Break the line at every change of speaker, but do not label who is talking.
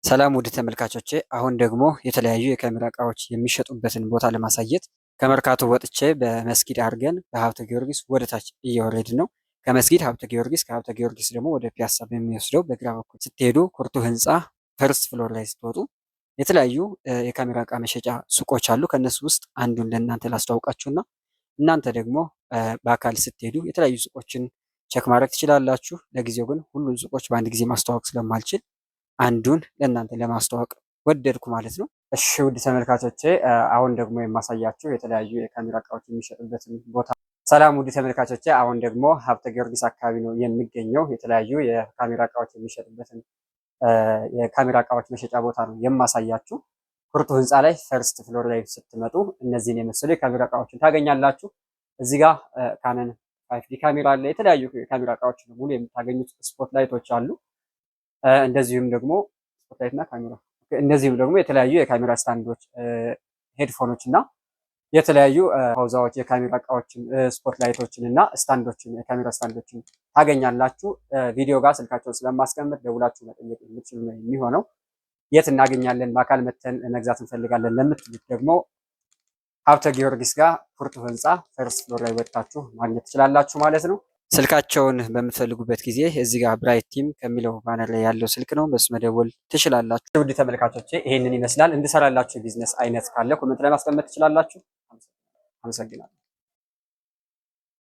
ሰላም ውድ ተመልካቾቼ፣ አሁን ደግሞ የተለያዩ የካሜራ እቃዎች የሚሸጡበትን ቦታ ለማሳየት ከመርካቶ ወጥቼ በመስጊድ አድርገን በሀብተ ጊዮርጊስ ወደታች እየወረድን ነው። ከመስጊድ ሀብተ ጊዮርጊስ፣ ከሀብተ ጊዮርጊስ ደግሞ ወደ ፒያሳ በሚወስደው በግራ በኩል ስትሄዱ ኩርቱ ህንፃ ፈርስት ፍሎር ላይ ስትወጡ የተለያዩ የካሜራ እቃ መሸጫ ሱቆች አሉ። ከነሱ ውስጥ አንዱን ለእናንተ ላስተዋውቃችሁና እናንተ ደግሞ በአካል ስትሄዱ የተለያዩ ሱቆችን ቸክ ማድረግ ትችላላችሁ። ለጊዜው ግን ሁሉን ሱቆች በአንድ ጊዜ ማስተዋወቅ ስለማልችል አንዱን ለእናንተ ለማስተዋወቅ ወደድኩ ማለት ነው። እሺ ውድ ተመልካቾቼ፣ አሁን ደግሞ የማሳያችሁ የተለያዩ የካሜራ እቃዎች የሚሸጡበትን ቦታ። ሰላም ውድ ተመልካቾቼ፣ አሁን ደግሞ ሀብተ ጊዮርጊስ አካባቢ ነው የሚገኘው። የተለያዩ የካሜራ እቃዎች የሚሸጡበትን የካሜራ እቃዎች መሸጫ ቦታ ነው የማሳያችሁ። ኩርቱ ህንፃ ላይ ፈርስት ፍሎር ላይ ስትመጡ እነዚህን የመሰሉ የካሜራ እቃዎችን ታገኛላችሁ። እዚህ ጋር ካነን 5ዲ ካሜራ አለ። የተለያዩ የካሜራ እቃዎች ሙሉ የምታገኙት ስፖት ላይቶች አሉ። እንደዚሁም ደግሞ ስፖትላይት እና ካሜራ እንደዚሁም ደግሞ የተለያዩ የካሜራ ስታንዶች፣ ሄድፎኖች እና የተለያዩ ፓውዛዎች፣ የካሜራ እቃዎችን፣ ስፖትላይቶችን እና ስታንዶችን፣ የካሜራ ስታንዶችን ታገኛላችሁ። ቪዲዮ ጋር ስልካቸውን ስለማስቀምጥ ደውላችሁ መጠየቅ የምትችሉ ነው የሚሆነው። የት እናገኛለን? በአካል መተን መግዛት እንፈልጋለን ለምትሉት ደግሞ ሀብተ ጊዮርጊስ ጋር ኩርቱ ህንፃ ፈርስት ፍሎር ላይ ወጥታችሁ ማግኘት ትችላላችሁ ማለት ነው። ስልካቸውን በምትፈልጉበት ጊዜ እዚህ ጋር ብራይት ቲም ከሚለው ባነር ላይ ያለው ስልክ ነው። በሱ መደወል ትችላላችሁ። ውድ ተመልካቾቼ ይሄንን ይመስላል። እንድሰራላችሁ ቢዝነስ አይነት ካለ ኮሜንት ላይ ማስቀመጥ ትችላላችሁ። አመሰግናለሁ።